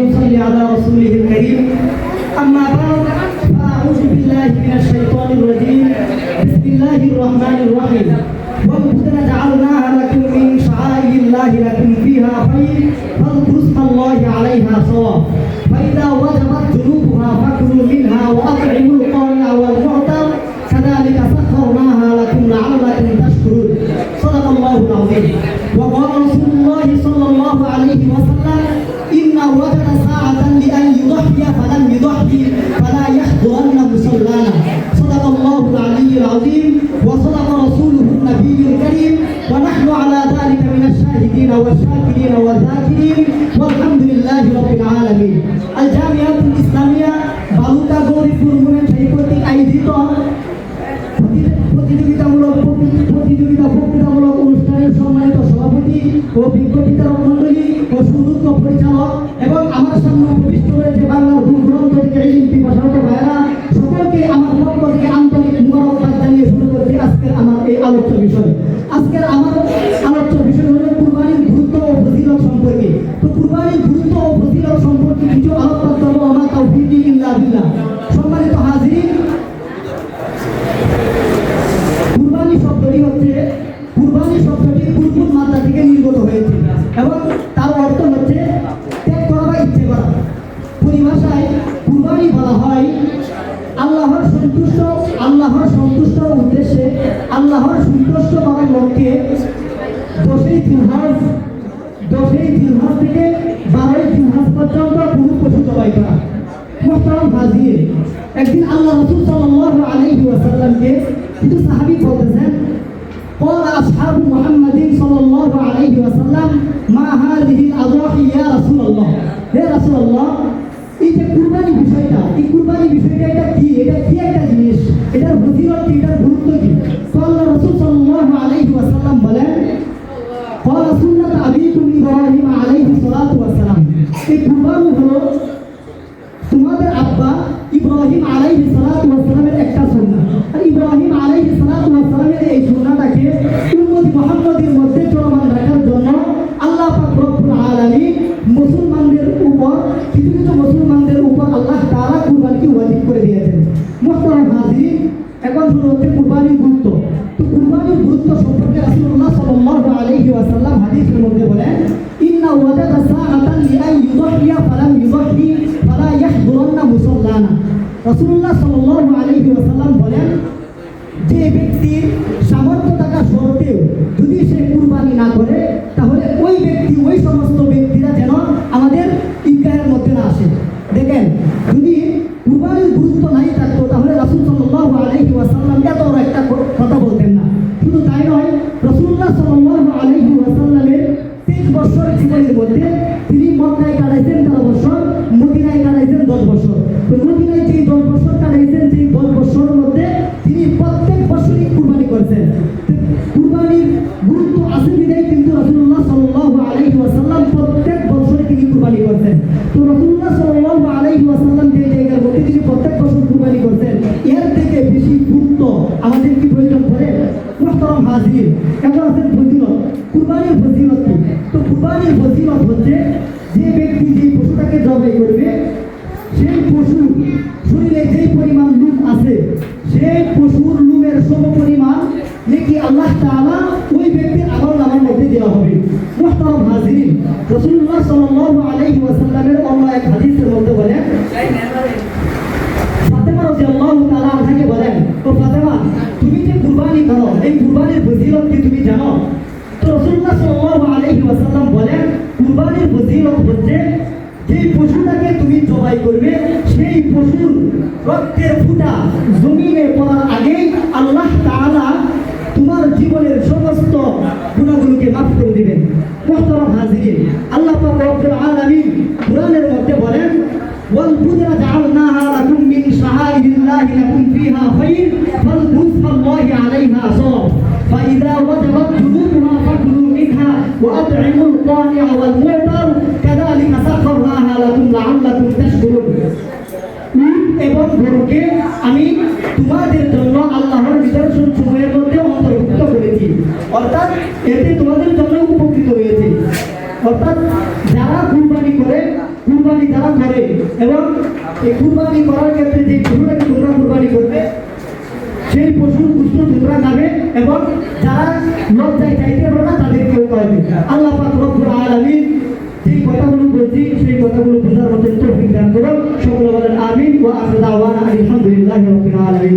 يصلي على رسوله الكريم. أما بعد فأعوذ بالله من الشيطان الرجيم. بسم الله الرحمن الرحيم. والبدن جعلناها لكم من شعائر الله لكم فيها خير فاذكروا اسم الله عليها صواب فإذا وجبت جنوبها فكلوا منها وأطعموا القانع والمعتر كذلك سخرناها لكم لعلكم تشكرون. صدق الله العظيم. وقال رسول الله صلى الله عليه وسلم إن وجد ساعة لأن يضحي فلم يضحي فلا يحضرن مصلانا. صدق الله العلي العظيم وصدق رسوله النبي الكريم ونحن على ذلك من الشاهدين والشاكرين والذاكرين والحمد لله رب العالمين. الجامعة الإسلامية বালুকা Gauripur movement কর্তৃক আয়োজিত বক্তৃতামূলক অনুষ্ঠানের সম্মানিত সভাপতি ও বিজ্ঞ বিচারক মণ্ডলী ও সুযোগ্য পরিচালক এবং আমার সামনে উপবিষ্ট রয়েছে বাংলার দূরদূরান্ত থেকে ইলম পিপাসারত ভাইয়েরা, সকলকে আমার পক্ষ থেকে আন্তরিক মুবারকবাদ জানিয়ে শুরু করছি আজকের আমার এই আলোচ্য বিষয়। আজকের আমার আলোচ্য বিষয় হলো কুরবানির গুরুত্ব ও ফজিলত সম্পর্কে। তো কুরবানির গুরুত্ব ও ফজিলত সম্পর্কে কিছু আলোকপাত করব। আমার তাওফীকি ইল্লা বিল্লাহ। সম্মানিত হাজিরিন, কুরবানি শব্দটি কুরবান মাত্রা থেকে নির্গত হয়েছে এবং তার অর্থ হচ্ছে ত্যাগ করা বা ইচ্ছে করা। পরিভাষায় কুরবানি বলা হয় আল্লাহর সন্তুষ্ট উদ্দেশ্যে আল্লাহর সন্তুষ্ট করার লক্ষ্যে 10ই জিলহজ থেকে 12ই জিলহজ পর্যন্ত কোনো পশু জবাই করা। মুহতারাম হাজির, একদিন আল্লাহ রাসূল সাল্লাল্লাহু আলাইহি ওয়াসাল্লামকে কিছু সাহাবী বলতেছেন, قال أصحاب محمد صلى الله عليه وسلم ما هذه الأضاحي يا رسول الله. হে রাসূলুল্লাহ, এই যে কুরবানি বিষয়টা এটা কি একটা জিনিস, এটার ফজিলত কি, এটার গুরুত্ব কি? তো আল্লাহ রাসূল সাল্লাল্লাহু আলাইহি ওয়াসাল্লাম বলেন, قال سنة أبيكم إبراهيم عليه الصلاة والسلام. এই কুরবানি হলো তোমাদের আব্বা ইব্রাহিম আলাইহিস সালাতু ওয়াস সালামের একটা সুন্নাহ। আর ইব্রাহিম আলাইহিস সালাতু ওয়াস সালামের এই সুন্নাহটাকে উম্মত মুহাম্মাদের মধ্যে চলমান রাখার জন্য আল্লাহ পাক রব্বুল আলামিন কিছু মুসলমানদের উপর আল্লাহ তাআলা কুরবানিকে ওয়াজিব করে দিয়েছেন। মুহতারাম হাজিরিন, এখন শুরু হচ্ছে কুরবানির গুরুত্ব। তো কুরবানির গুরুত্ব সম্পর্কে রাসূলুল্লাহ সাল্লাল্লাহু আলাইহি ওয়াসাল্লাম হাদিসের মধ্যে বলেন, ইন্না ওয়াজাদা সাআতান লিআন ইউযহিয়া ফালাম ইউযহি ফালা ইয়াহদুরান্না মুসাল্লানা। রাসূলুল্লাহ সাল্লাল্লাহু আলাইহি ওয়াসাল্লাম বলেন, যে ব্যক্তির সামর্থ্য থাকা সত্ত্বেও যদি সে কুরবানি না করে তাহলে ওই সমস্ত ব্যক্তিরা যেন আমাদের ঈদগাহের মধ্যে না আসে। দেখেন, যদি কুরবানির গুরুত্ব নাই থাকতো তাহলে রাসূল সাল্লাল্লাহু আলাইহি ওয়াসাল্লাম এত বড় একটা কথা বলতেন না। শুধু তাই নয়, রাসূলুল্লাহ সাল্লাল্লাহু আলাইহি ওয়াসাল্লামের 23 বছর জীবনের মধ্যে তিনি মক্কায় কাটাইছেন 13 বছর, মদিনায় কাটাইছেন 10 বছর। তো মদিনায় যে 10 বছর কাটাইছেন, সেই 10 বছরের মধ্যে তিনি প্রত্যেক বছরই কুরবানি করেছেন। কুরবানির গুরুত্ব আছে বিধায় কিন্তু রাসূলুল্লাহ সাল্লাল্লাহু আলাইহি ওয়াসাল্লাম প্রত্যেক বছরে তিনি কুরবানি করতেন। তো রাসূলুল্লাহ সাল্লাল্লাহু আলাইহি ওয়াসাল্লাম যে জায়গার মধ্যে তিনি প্রত্যেক বছর কুরবানি করতেন, এর থেকে বেশি গুরুত্ব আমাদের কি প্রয়োজন পড়ে? মুহতারাম হাজির, এখন আছে ফজিলত। কুরবানির ফজিলত কি? তো কুরবানির ফজিলত হচ্ছে যে ব্যক্তি যে পশুটাকে জবাই করবে, সেই পশু শরীরে যেই পরিমাণ লুম আছে, সেই পশুর লুমের সমপরিমাণ নাকি আল্লাহ তাআলা ওই ব্যক্তির আমলনামার মধ্যে দেওয়া হবে। মুহতারাম হাজিরিন, রাসূলুল্লাহ সাল্লাল্লাহু আলাইহি ওয়াসাল্লামের অন্য এক হাদিসের মধ্যে বলেন, ফাতেমা রাদিয়াল্লাহু তাআলা আনহাকে বলেন, তো ফাতেমা, তুমি যে কুরবানি করো, এই কুরবানির ফজিলত কি তুমি জানো? তো রাসূলুল্লাহ সাল্লাল্লাহু আলাইহি ওয়াসাল্লাম বলেন, কুরবানির ফজিলত হচ্ছে যে পশুটাকে তুমি জবাই করবে, সেই পশুর রক্তের ফুটা জমিনে পড়ার আগেই আল্লাহ তাআলা তোমার জীবনের সমস্ত গুনাহগুলোকে মাফ করে দিবেন। মুহতারাম হাজিরিন, আল্লাহ পাক রব্বুল আলামিন কুরআনের মধ্যে বলেন, ওয়াল বুদরা জাআলনাহা লাকুম মিন শাআইরিল্লাহি লাকুম ফিহা খায়র ফাযকুরু ইসমাল্লাহি আলাইহা সাওয়াব ফাইযা ওয়াজাবাত জুনুবুহা ফাকুলু মিনহা ওয়া আত'ইমুল কানি'a ওয়াল মু'তার কাযালিকা সাখখারনাহা লাকুম লাআল্লাকুম তাশকুরুন। এবং গরুকে আমি তোমাদের জন্য আল্লাহর নিদর্শন সমূহের মধ্যে অন্তর্ভুক্ত করেছি, অর্থাৎ এতে তোমাদের জন্য উপকৃত হয়েছে। অর্থাৎ যারা কুরবানি করে কুরবানি যারা করে এবং এই কুরবানি করার ক্ষেত্রে যে পশুটাকে তোমরা কুরবানি করবে সেই পশুর গুস্ত তোমরা খাবে এবং যারা লজ্জায় চাইতে পারে না তাদেরকেও খাওয়াবে। আল্লাহ পাক রব্বুল আলামিন যেই কথাগুলো বলছি সেই কথাগুলো বোঝার মতো তৌফিক দান করুন। সকলে বলেন আমিন ওয়া আখিরু দাওয়ানা আলহামদুলিল্লাহি রাব্বিল আলামিন।